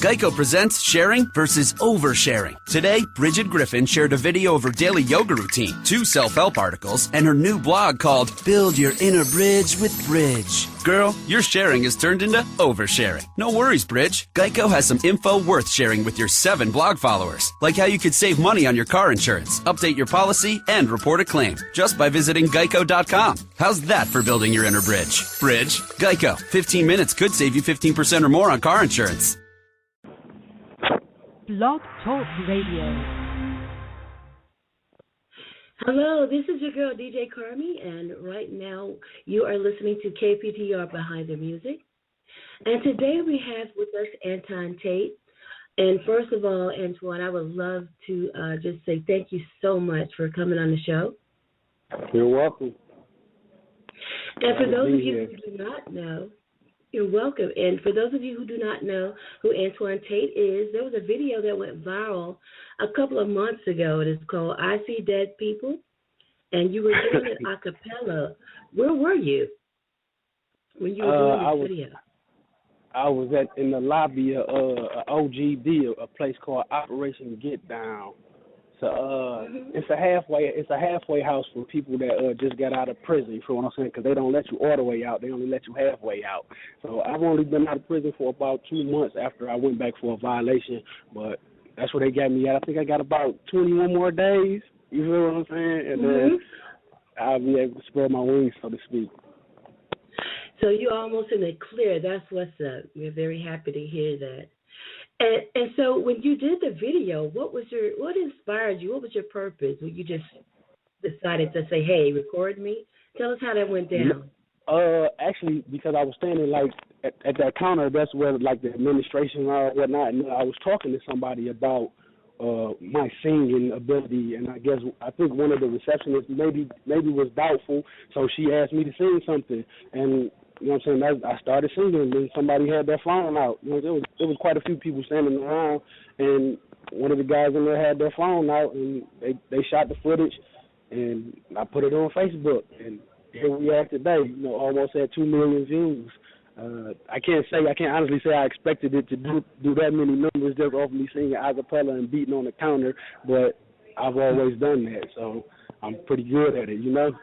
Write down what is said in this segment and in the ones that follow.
Geico presents sharing versus oversharing. Today, Bridget Griffin shared a video of her daily yoga routine, 2 self-help articles, and her new blog called Build Your Inner Bridge with Bridge. Girl, your sharing has turned into oversharing. No worries, Bridge. Geico has some info worth sharing with your 7 blog followers, like how you could save money on your car insurance, update your policy, and report a claim just by visiting geico.com. How's that for building your inner bridge? Bridge? Geico. 15 minutes could save you 15% or more on car insurance. Blog Talk Radio. Hello, this is your girl DJ Carmie, and right now you are listening to KPTR Behind the Music. And today we have with us Antoine Tate. And first of all, Antoine, I would love to just say thank you so much for coming on the show. You're welcome. And for those of you who do not know, you're welcome. And for those of you who do not know who Antoine Tate is, there was a video that went viral a couple of months ago. It is called I See Dead People, and you were doing it a cappella. Where were you when you were doing this video? I was in the lobby of OGD, a place called Operation Get Down. So it's a halfway house for people that just got out of prison. You feel what I'm saying? Because they don't let you all the way out; they only let you halfway out. So I've only been out of prison for about 2 months after I went back for a violation. But that's where they got me at. I think I got about 21 more days. You feel what I'm saying? And then I'll be able to spread my wings, so to speak. So you're almost in the clear. That's what's up. We're very happy to hear that. And so when you did the video, what inspired you? What was your purpose? When you just decided to say, hey, record me? Tell us how that went down. Actually, because I was standing like at that counter, that's where like the administration or whatnot, and I was talking to somebody about my singing ability, and I think one of the receptionists maybe was doubtful, so she asked me to sing something, and you know what I'm saying? I started singing, and then somebody had their phone out. You know, there was quite a few people standing around, and one of the guys in there had their phone out, and they shot the footage, and I put it on Facebook, and here we are today. You know, almost at 2 million views. I can't honestly say I expected it to do that many numbers just off me singing a cappella and beating on the counter, but I've always done that, so I'm pretty good at it, you know.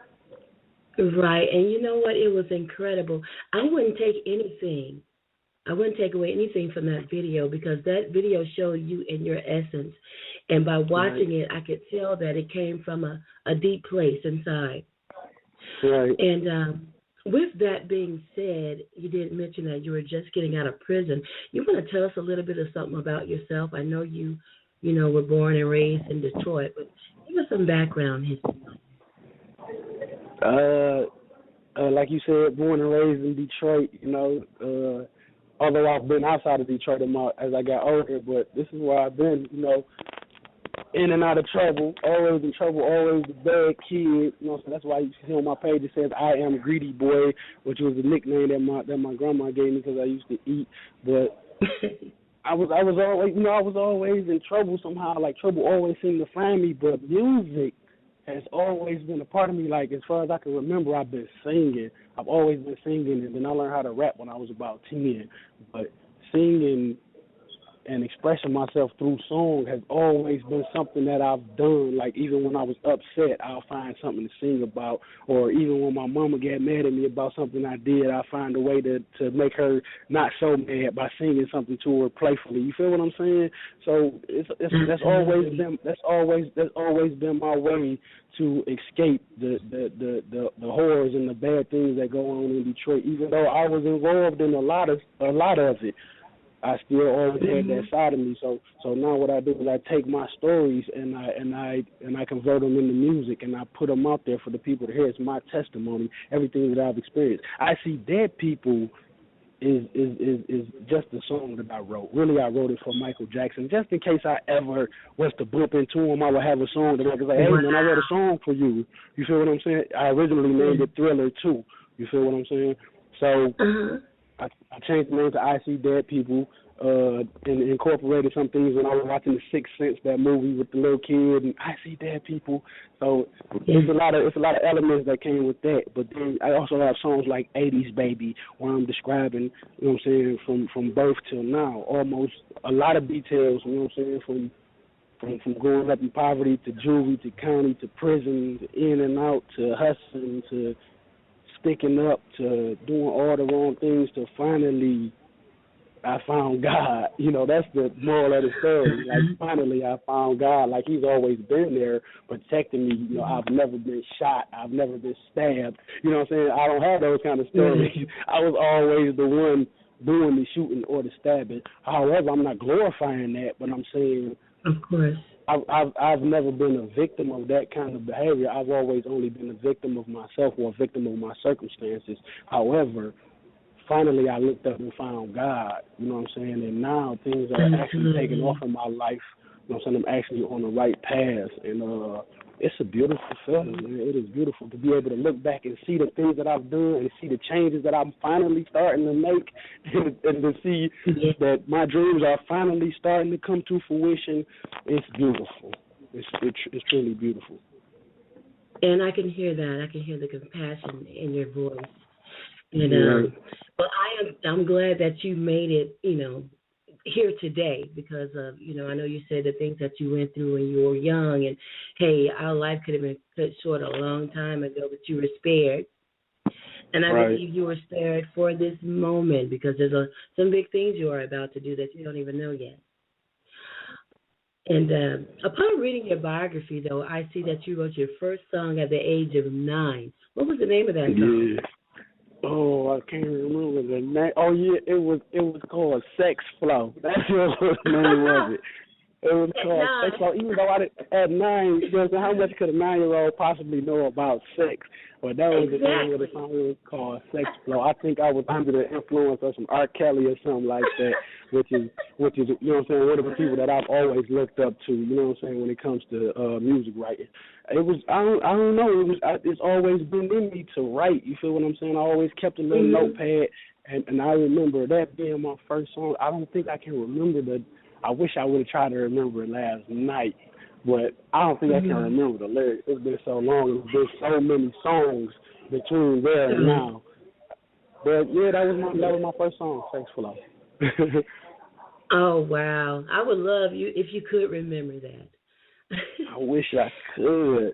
Right, and you know what? It was incredible. I wouldn't take away anything from that video, because that video showed you in your essence. And by watching it, I could tell that it came from a deep place inside. Right. And with that being said, you did mention that you were just getting out of prison. You want to tell us a little bit of something about yourself? I know you were born and raised in Detroit, but give us some background history. Like you said, born and raised in Detroit, you know, although I've been outside of Detroit as I got older, but this is where I've been, you know, in and out of trouble, always in trouble, always the bad kid, you know, so that's why you see on my page it says I am Greedy Boy, which was a nickname that my grandma gave me because I used to eat, but I was always in trouble somehow, like trouble always seemed to find me, but music has always been a part of me. Like, as far as I can remember, I've been singing. I've always been singing, and then I learned how to rap when I was about 10. But singing and expressing myself through song has always been something that I've done. Like, even when I was upset, I'll find something to sing about. Or even when my mama get mad at me about something I did, I'll find a way to make her not so mad by singing something to her playfully. You feel what I'm saying? So that's always been my way to escape the horrors and the bad things that go on in Detroit. Even though I was involved in a lot of it, I still always had that side of me. So now what I do is I take my stories and I convert them into music, and I put them out there for the people to hear. It's my testimony, everything that I've experienced. I See Dead People is just a song that I wrote. Really, I wrote it for Michael Jackson. Just in case I ever was to bump into him, I would have a song that I could say, hey, man, I wrote a song for you. You feel what I'm saying? I originally named it Thriller 2. You feel what I'm saying? So I changed the name to I See Dead People. and incorporated some things when I was watching The Sixth Sense, that movie with the little kid, and I see dead people. So it's a lot of elements that came with that. But then I also have songs like 80s Baby, where I'm describing, you know what I'm saying, from birth till now, almost a lot of details, you know what I'm saying, from growing up in poverty to juvie to county to prison to in and out to hustling to sticking up to doing all the wrong things to finally I found God. You know, that's the moral of the story. Like, finally I found God. Like, he's always been there protecting me. You know, I've never been shot. I've never been stabbed. You know what I'm saying? I don't have those kind of stories. I was always the one doing the shooting or the stabbing. However, I'm not glorifying that, but I'm saying, of course, I've never been a victim of that kind of behavior. I've always only been a victim of myself or a victim of my circumstances. However, finally I looked up and found God, you know what I'm saying, and now things are actually taking off in my life. You know what I'm saying? I'm actually on the right path, and it's a beautiful feeling, man. It is beautiful to be able to look back and see the things that I've done and see the changes that I'm finally starting to make and to see that my dreams are finally starting to come to fruition. It's beautiful. It's truly beautiful. And I can hear that. I can hear the compassion in your voice. And but I'm glad that you made it, you know, here today because of, you know, I know you said the things that you went through when you were young, and hey, our life could have been cut short a long time ago, but you were spared. And I believe you were spared for this moment because there's some big things you are about to do that you don't even know yet. And upon reading your biography, though, I see that you wrote your first song at the age of 9. What was the name of that song? Yeah. Oh, I can't remember the name. Oh, yeah, it was called Sex Flow. That's what the name was it. It was called Sex Flow. Even though at 9, you know, how much could a 9-year-old possibly know about sex? But that was the name of the song. It was called Sex Flow. I think I was under the influence of some R. Kelly or something like that, which is you know what I'm saying, one of the people that I've always looked up to. You know what I'm saying, when it comes to music writing. It was I don't know. It's always been in me to write. You feel what I'm saying? I always kept a little notepad, and I remember that being my first song. I don't think I can remember I wish I would have tried to remember it last night, but I don't think I can remember the lyrics. It's been so long. There's been so many songs between there and now. But yeah, that was my first song, Sex Flow. Oh wow! I would love you if you could remember that. I wish I could.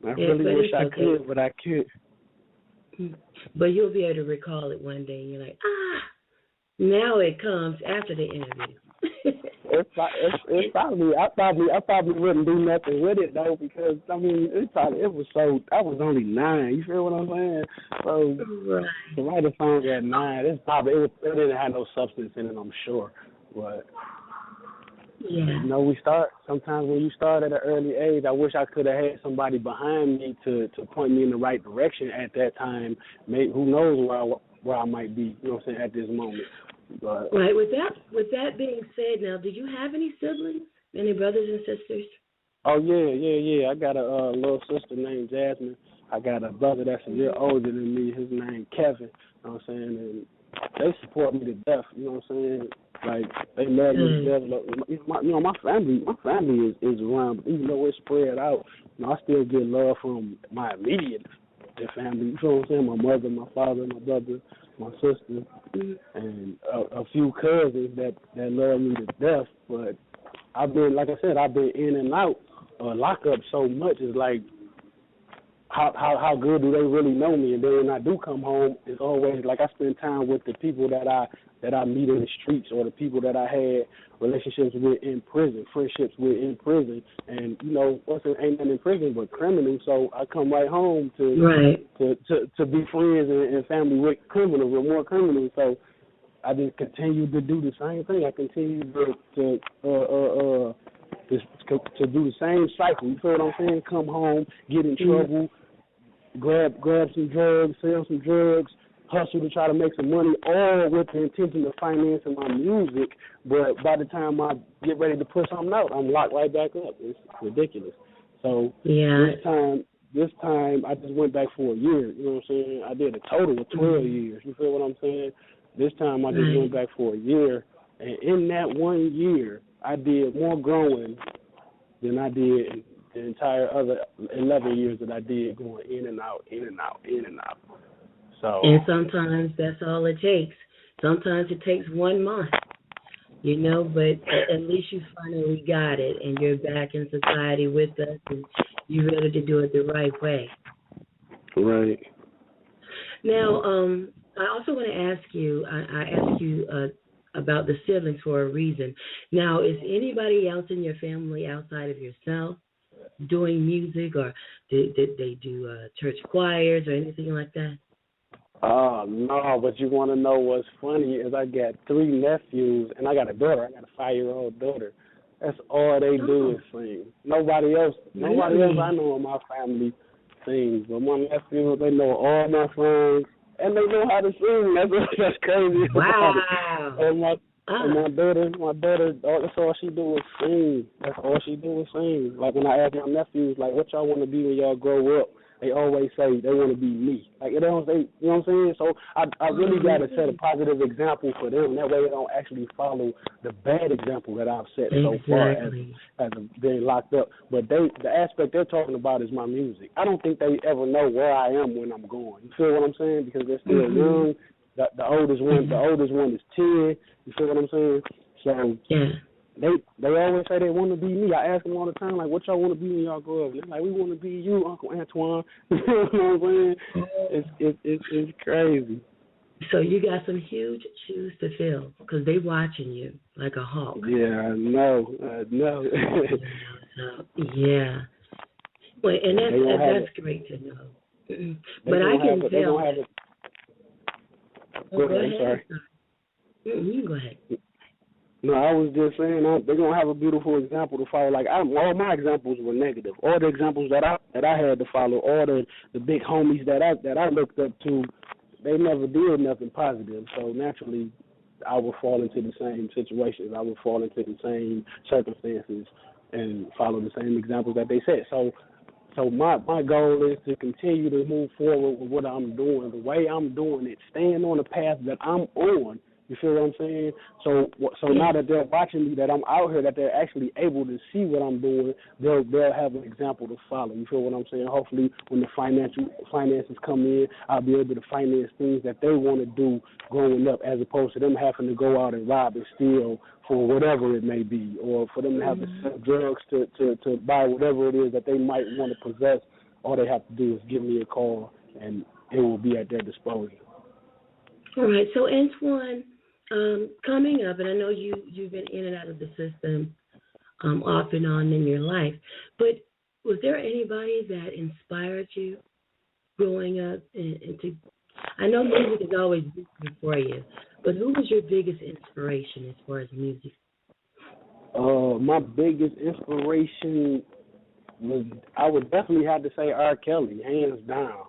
I really wish I could, but I can't. But you'll be able to recall it one day, and you're like, now it comes after the interview. It's probably I probably wouldn't do nothing with it though, because I mean I was only 9. You feel what I'm saying? So to write a song at 9, it didn't have no substance in it, I'm sure. But you know, sometimes when you start at an early age, I wish I could have had somebody behind me to point me in the right direction at that time. Maybe, who knows where I might be, you know what I'm saying, at this moment. But, right. With that being said, now, do you have any siblings? Any brothers and sisters? Oh yeah. I got a little sister named Jasmine. I got a brother that's a year older than me. His name Kevin. You know what I'm saying? And they support me to death. You know what I'm saying? Like, they love me to death. My family is around, but even though we're spread out, you know, I still get love from my immediate family. You know what I'm saying? My mother, my father, my brother, my sister, and a few cousins that love me to death. But I've been in and out lockup so much. It's like, how good do they really know me? And then when I do come home, it's always like I spend time with the people that I meet in the streets, or the people that I had relationships with in prison, friendships with in prison. And you know, ain't nothing in prison but criminals. So I come right home to be friends and family with criminals, with more criminals. So I just continue to do the same thing. I continue to do the same cycle. You feel what I'm saying? Come home, get in trouble, grab some drugs, sell some drugs, hustle to try to make some money, all with the intention of financing my music. But by the time I get ready to put something out, I'm locked right back up. It's ridiculous. So this time I just went back for a year. You know what I'm saying? I did a total of 12 years. You feel what I'm saying? This time I just went back for a year, and in that 1 year, I did more growing than I did in the entire other 11 years that I did going in and out, in and out, in and out. So. And sometimes that's all it takes. Sometimes it takes 1 month, you know, but at least you finally got it, and you're back in society with us, and you're ready to do it the right way. Right. Now, I also want to ask you, I asked you about the siblings for a reason. Now, is anybody else in your family outside of yourself doing music, or did they do church choirs or anything like that? No, but you want to know what's funny is I got 3 nephews, and I got a daughter. I got a 5-year-old daughter. That's all they do is sing. Nobody else I know in my family sings. But my nephews, they know all my songs, and they know how to sing. That's crazy. Wow. And my daughter, that's all she do is sing. That's all she do is sing. Like when I ask my nephews, like, what y'all want to be when y'all grow up? They always say they want to be me. Like, they don't say, you know what I'm saying? So I really got to set a positive example for them. That way they don't actually follow the bad example that I've set so far as being locked up. But the aspect they're talking about is my music. I don't think they ever know where I am when I'm going. You feel what I'm saying? Because they're still young. The oldest one is 10. You feel what I'm saying? So they always say they want to be me. I ask them all the time, like, what y'all want to be when y'all grow up? They're like, we want to be you, Uncle Antoine. You know what I'm saying? It's crazy. So you got some huge shoes to fill because they watching you like a hawk. Yeah, I know. Yeah. Well, and that's great to know. But I can tell. Go ahead. Sorry. You can go ahead. No, I was just saying they're gonna have a beautiful example to follow. Like all my examples were negative. All the examples that I had to follow, all the big homies that I looked up to, they never did nothing positive. So naturally, I would fall into the same situations. I would fall into the same circumstances and follow the same examples that they set. So my goal is to continue to move forward with what I'm doing, the way I'm doing it, staying on the path that I'm on. You feel what I'm saying? So now that they're watching me, that I'm out here, that they're actually able to see what I'm doing, they'll have an example to follow. You feel what I'm saying? Hopefully, when the finances come in, I'll be able to finance things that they want to do growing up, as opposed to them having to go out and rob and steal for whatever it may be, or for them to have to sell drugs to buy whatever it is that they might want to possess. All they have to do is give me a call, and it will be at their disposal. All right. So, Antoine, coming up, and I know you've been in and out of the system off and on in your life, but was there anybody that inspired you growing up? I know music is always big for you, but who was your biggest inspiration as far as music? My biggest inspiration I would definitely have to say R. Kelly, hands down.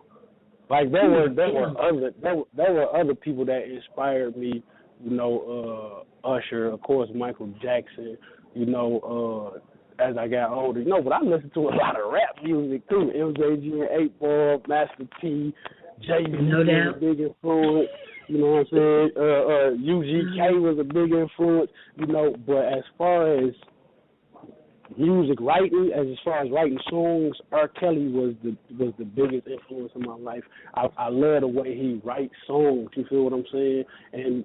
Like there were other people that inspired me. You know, Usher, of course, Michael Jackson, you know, as I got older. You know, but I listened to a lot of rap music, too. MJG and 8 Ball, Master P, Jay-Z was a big influence. You know what I'm saying? UGK was a big influence, you know. But as far as music writing, as far as writing songs, R. Kelly was the biggest influence in my life. I love the way he writes songs. You feel what I'm saying? And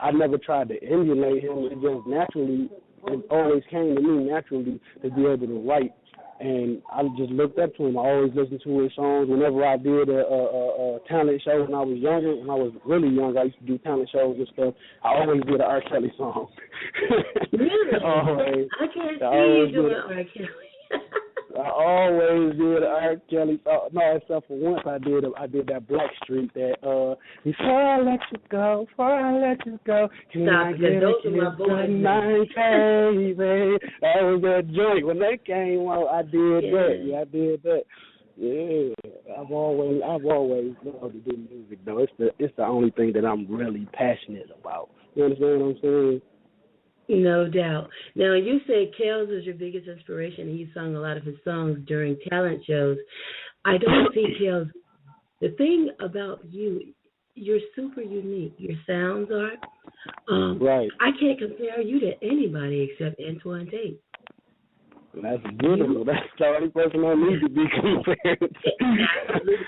I never tried to emulate him. It just naturally, it always came to me naturally to be able to write. And I just looked up to him. I always listened to his songs. Whenever I did a talent show when I was younger, when I was really young, I used to do talent shows and stuff. I always did an R. Kelly song. Really? Always. I can't see you doing R. Kelly. I always did an R. Kelly song. No, except for once I did that Black Street that before I let you go, can I get those are my boys. Baby. That was that joint. When that came out, I did that. Yeah, I did that. Yeah, I've always loved to do music though. It's the only thing that I'm really passionate about. You understand what I'm saying? No doubt. Now, you say Kels was your biggest inspiration, and you sung a lot of his songs during talent shows. I don't see Kels. The thing about you, you're super unique. Your sounds are. Right. I can't compare you to anybody except Antoine Tate. That's beautiful. That's the only person I need to be compared to. Absolutely.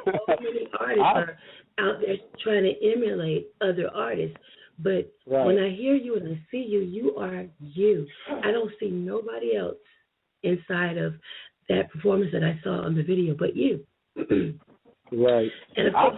So many artists are out there trying to emulate other artists. But when I hear you and I see you, you are you. I don't see nobody else inside of that performance that I saw on the video but you. Right. And I've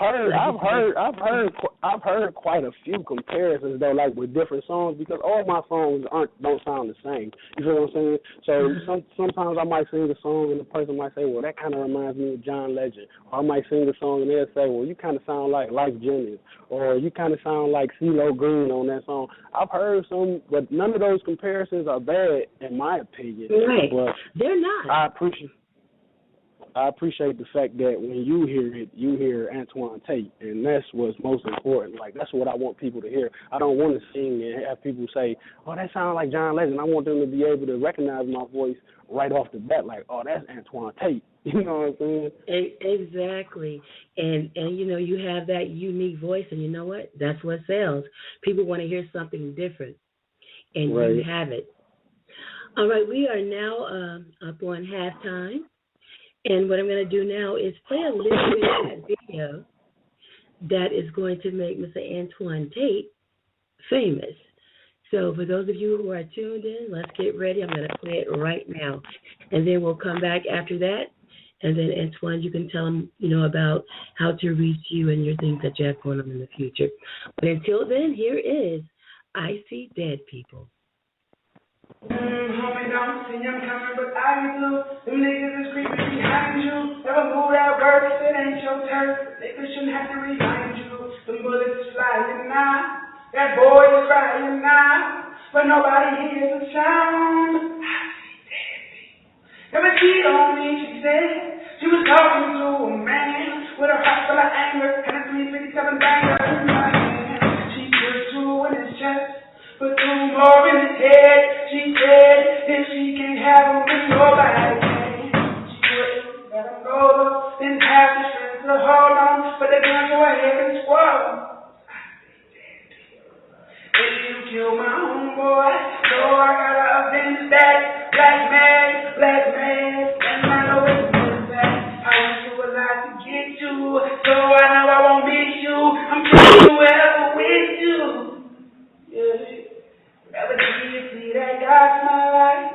heard quite a few comparisons though, like with different songs, because all my songs don't sound the same. You feel what I'm saying? So sometimes I might sing a song and the person might say, well, that kind of reminds me of John Legend. Or I might sing a song and they'll say, well, you kind of sound like Life Jennings, or you kind of sound like CeeLo Green on that song. I've heard some, but none of those comparisons are bad in my opinion. Right. But they're not. I appreciate the fact that when you hear it, you hear Antoine Tate, and that's what's most important. Like, that's what I want people to hear. I don't want to sing and have people say, oh, that sounds like John Legend. I want them to be able to recognize my voice right off the bat, like, oh, that's Antoine Tate. You know what I'm saying? Exactly. And you know, you have that unique voice, and you know what? That's what sells. People want to hear something different, and you have it. All right, we are now up on halftime. And what I'm going to do now is play a little bit of that video that is going to make Mr. Antoine Tate famous. So for those of you who are tuned in, let's get ready. I'm going to play it right now. And then we'll come back after that. And then, Antoine, you can tell them, you know, about how to reach you and your things that you have going on in the future. But until then, here is I See Dead People. Homie, don't see I'm coming, but I do. Them niggas is creeping behind you. Never move that word if it ain't your turf. Niggas shouldn't have to remind you. Them bullets flying now. That boy is crying now. But nobody hears the sound. I see dead people. Never cheat on me, she said. She was talking to a man with a heart full of anger and a 357 banger in my hand. She put two in his chest. Put two more in his head. She said, if she can have him, then nobody can. She wouldn't let him go, didn't have the strength to hold on, but the gun to her head and swallowed. If you kill my homeboy, so I gotta avenge that. Black man, and I know it's good that. I went through a lot to get you, so I know I won't beat you. I'm killing whoever with you. Yeah. Never did you see that God's my life?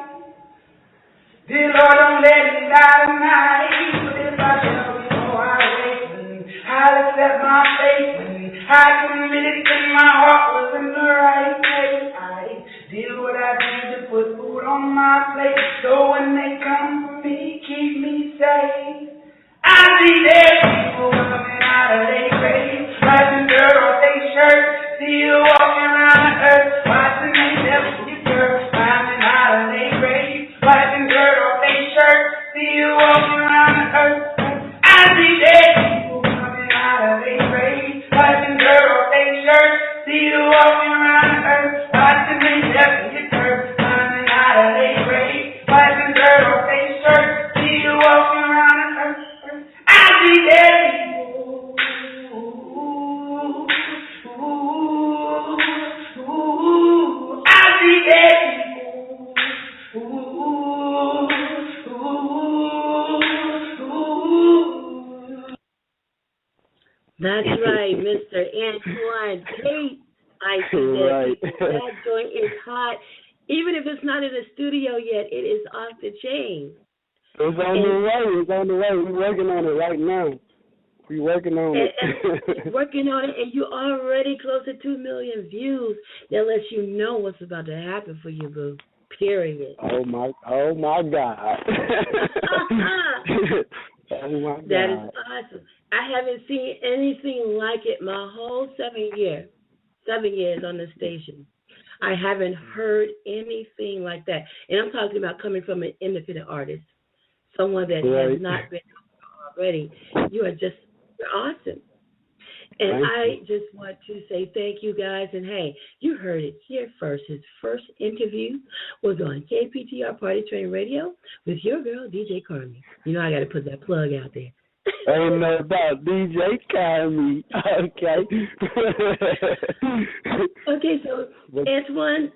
Dear Lord, don't let me die tonight. But if I tell before I awaken, I'll accept my fate when I committed sin, my heart was in the right place. I did what I did to put food on my plate, so when they come for me, keep me safe. I see dead people coming out of their graves, wiping dirt off their shirts, still walking around the earth, watching they never get dirt, climbing out of their graves, wiping dirt off their shirts, still walking around the earth. I see dead people coming out of their graves, wiping dirt off their shirts, still walking around the earth, watching they never get dirt, climbing out of their graves, wiping dirt off their shirts, still walking around the earth. I see dead people. I see dead people. That's right, Mr. Antoine Tate. I see dead people. That joint is hot. Even if it's not in the studio yet, it is off the chain. It's on the way. We're working on it right now. We're working on it. Working on it, and you're already close to 2 million views. That lets you know what's about to happen for you, boo. Period. Oh my God. Oh my God. That is awesome. I haven't seen anything like it my whole 7 years on the station. I haven't heard anything like that. And I'm talking about coming from an independent artist, someone that has not been already. You're awesome. And I just want to say thank you guys. And hey, you heard it here first. His first interview was on KPTR Party Train Radio with your girl, DJ Carmie. You know I got to put that plug out there. Ain't no doubt, DJ Carmie. Okay. Okay, so Antoine,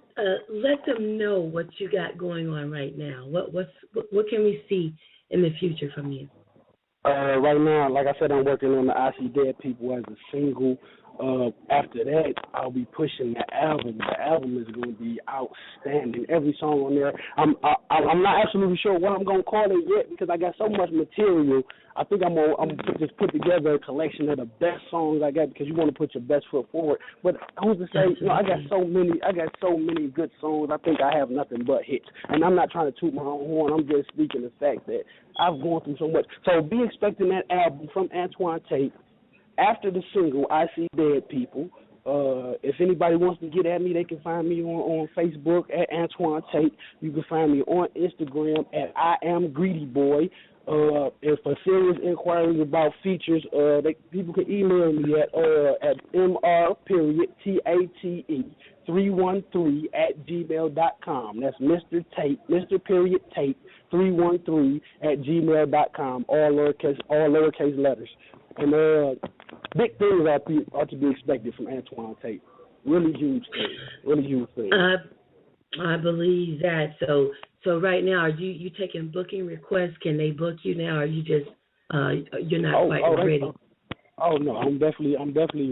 let them know what you got going on right now. What can we see in the future from you? Right now, like I said, I'm working on the I See Dead People as a single. After that, I'll be pushing the album. The album is going to be outstanding. Every song on there, I'm not absolutely sure what I'm going to call it yet because I got so much material. I think I'm gonna just put together a collection of the best songs I got because you want to put your best foot forward. But who's to say? I got so many good songs. I think I have nothing but hits, and I'm not trying to toot my own horn. I'm just speaking the fact that I've gone through so much. So be expecting that album from Antoine Tate. After the single, I See Dead People. If anybody wants to get at me, they can find me on Facebook at Antoine Tate. You can find me on Instagram at I Am Greedy Boy. And for serious inquiries about features, people can email me at mr.tate313 at gmail.com. That's Mr. Tate 313 all lowercase letters. And big things are to be expected from Antoine Tate. Really huge thing. I believe that. So right now, are you taking booking requests? Can they book you now? Or are you just you're not quite ready? Oh no, I'm definitely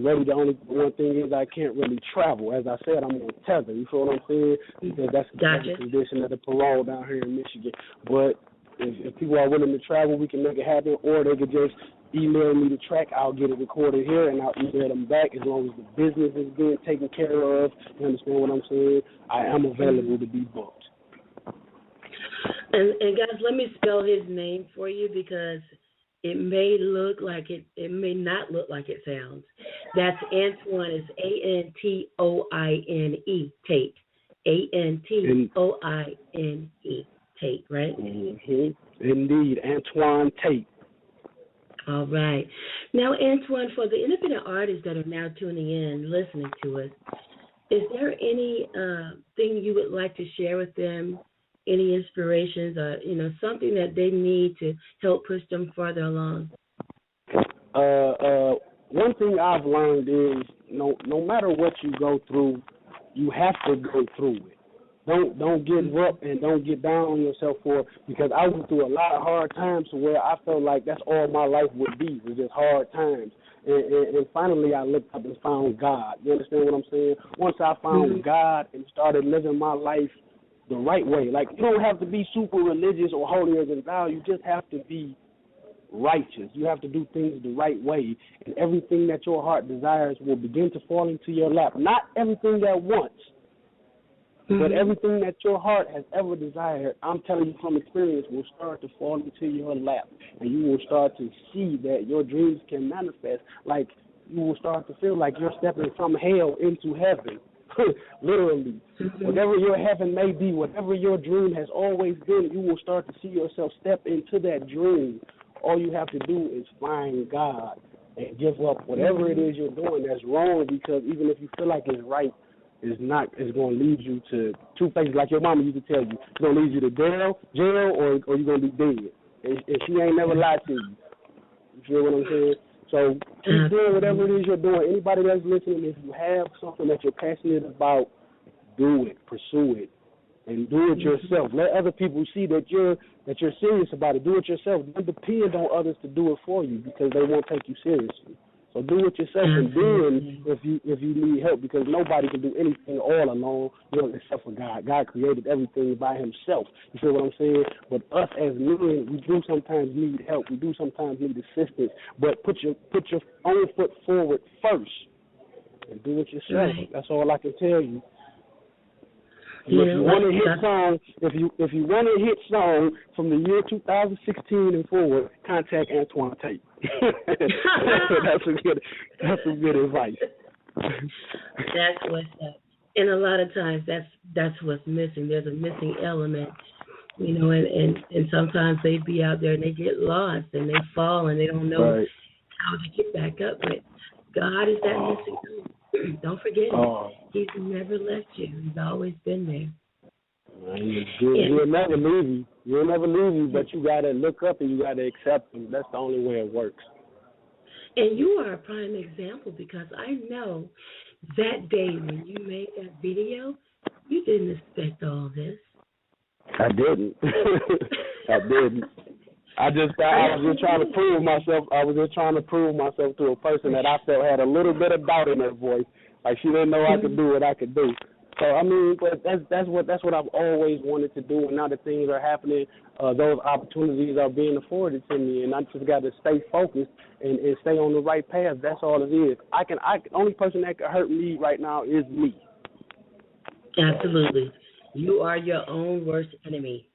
ready. The only one thing is I can't really travel. As I said, I'm on tether. You feel what I'm saying? Because that's the condition of the parole down here in Michigan. But if people are willing to travel, we can make it happen, or they could just email me the track. I'll get it recorded here, and I'll email them back as long as the business is being taken care of. You understand what I'm saying? I am available to be booked. And guys, let me spell his name for you because it may look like it may not look like it sounds. That's Antoine. It's Antoine, Tate. Antoine, Tate, right? Mm-hmm. Indeed, Antoine Tate. All right. Now, Antoine, for the independent artists that are now tuning in, listening to us, is there any thing you would like to share with them? Any inspirations or, something that they need to help push them farther along? One thing I've learned is no matter what you go through, you have to go through it. Don't give up and don't get down on yourself for it, because I went through a lot of hard times to where I felt like that's all my life would be, was just hard times. And finally I looked up and found God. You understand what I'm saying? Once I found God and started living my life the right way. Like, you don't have to be super religious or holier than thou. You just have to be righteous. You have to do things the right way, and everything that your heart desires will begin to fall into your lap. Not everything at once, but everything that your heart has ever desired, I'm telling you from experience, will start to fall into your lap, and you will start to see that your dreams can manifest. Like, you will start to feel like you're stepping from hell into heaven. Literally. Whatever your heaven may be, whatever your dream has always been, you will start to see yourself step into that dream. All you have to do is find God and give up whatever it is you're doing that's wrong, because even if you feel like it's right, it's going to lead you to two places. Like your mama used to tell you, it's going to lead you to jail, or you're going to be dead. And she ain't never lied to you. You feel what I'm saying? So keep doing whatever it is you're doing. Anybody that's listening, if you have something that you're passionate about, do it, pursue it, and do it yourself. Let other people see that you're serious about it. Do it yourself. Don't depend on others to do it for you, because they won't take you seriously. So do it yourself, and then if you need help, because nobody can do anything all alone, except for God. God created everything by himself. You feel what I'm saying? But us as men, we do sometimes need help. We do sometimes need assistance. But put your own foot forward first, and do it yourself. Right. That's all I can tell you. If you want a hit song, if you want a hit song from the year 2016 and forward, contact Antoine Tate. That's some good advice. That's what's up. And a lot of times that's what's missing. There's a missing element, and sometimes they be out there and they get lost and they fall and they don't know how to get back up. But God is that missing element. Don't forget it. He's never left you. He's always been there. He'll never leave you. He'll never leave you, but you got to look up and you got to accept him. That's the only way it works. And you are a prime example because I know that day when you made that video, you didn't expect all this. I didn't. I didn't. I was just trying to prove myself. I was just trying to prove myself to a person that I felt had a little bit of doubt in her voice. Like she didn't know I could do what I could do. So I mean, but that's what I've always wanted to do. And now that things are happening, those opportunities are being afforded to me, and I just got to stay focused and stay on the right path. That's all it is. Only person that can hurt me right now is me. Absolutely, you are your own worst enemy.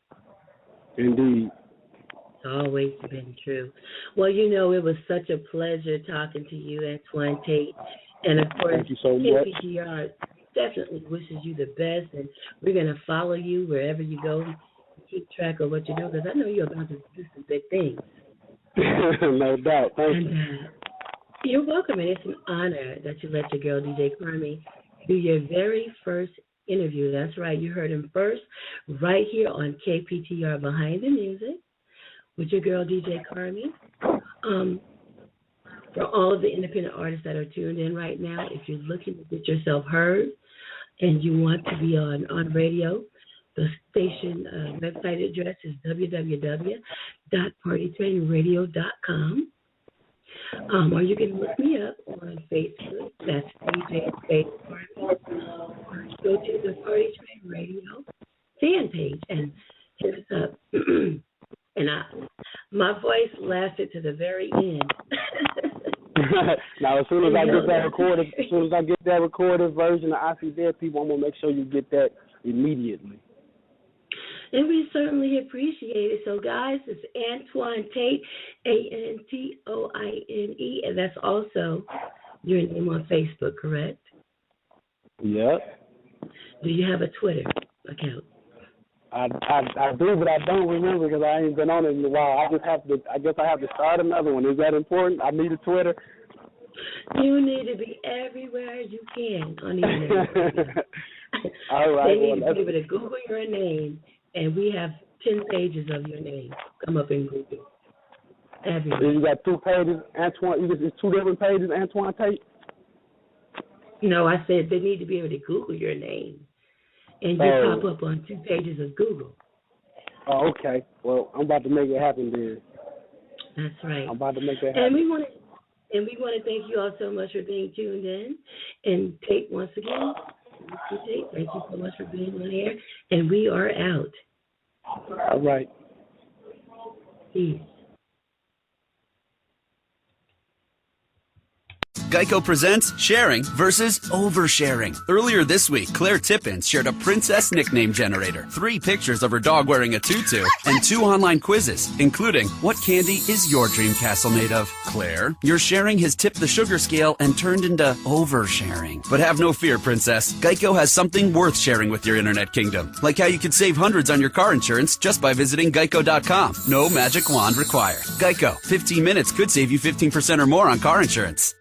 Indeed. It's always been true. Well, you know, it was such a pleasure talking to you, Antoine Tate, and of course, thank you so much. KPTR definitely wishes you the best, and we're going to follow you wherever you go, keep track of what you do, because I know you're about to do some big things. No doubt. Thank you. You're welcome, and it's an honor that you let your girl, DJ Carmie, do your very first interview. That's right. You heard him first right here on KPTR Behind the Music with your girl, DJ Carmie. For all of the independent artists that are tuned in right now, if you're looking to get yourself heard and you want to be on radio, the station website address is www.partytrainradio.com. Or you can look me up on Facebook. That's DJ Faith Carmie. Or go to the Party Train Radio fan page and hit us up. And my voice lasted to the very end. Now, as soon as I get that recorded version of I See Dead People, I'm gonna make sure you get that immediately. And we certainly appreciate it. So, guys, it's Antoine Tate, Antoine, and that's also your name on Facebook, correct? Yep. Do you have a Twitter account? I do, but I don't remember because I ain't been on it in a while. I guess I have to start another one. Is that important? I need a Twitter. You need to be everywhere you can on the internet. All right. They need to be able to Google your name, and we have 10 pages of your name. Come up in Google. Everywhere. You got 2 pages, Antoine. It's 2 different pages, Antoine Tate. No, I said they need to be able to Google your name. And you pop up on 2 pages of Google. Oh, okay. Well, I'm about to make it happen then. That's right. I'm about to make that happen. And we want to thank you all so much for being tuned in. And Tate, once again, Mr. Tate, thank you so much for being on air. And we are out. All right. Peace. Geico presents sharing versus oversharing. Earlier this week, Claire Tippins shared a princess nickname generator, 3 pictures of her dog wearing a tutu, and 2 online quizzes, including what candy is your dream castle made of? Claire, your sharing has tipped the sugar scale and turned into oversharing. But have no fear, princess. Geico has something worth sharing with your internet kingdom, like how you could save hundreds on your car insurance just by visiting geico.com. No magic wand required. Geico, 15 minutes could save you 15% or more on car insurance.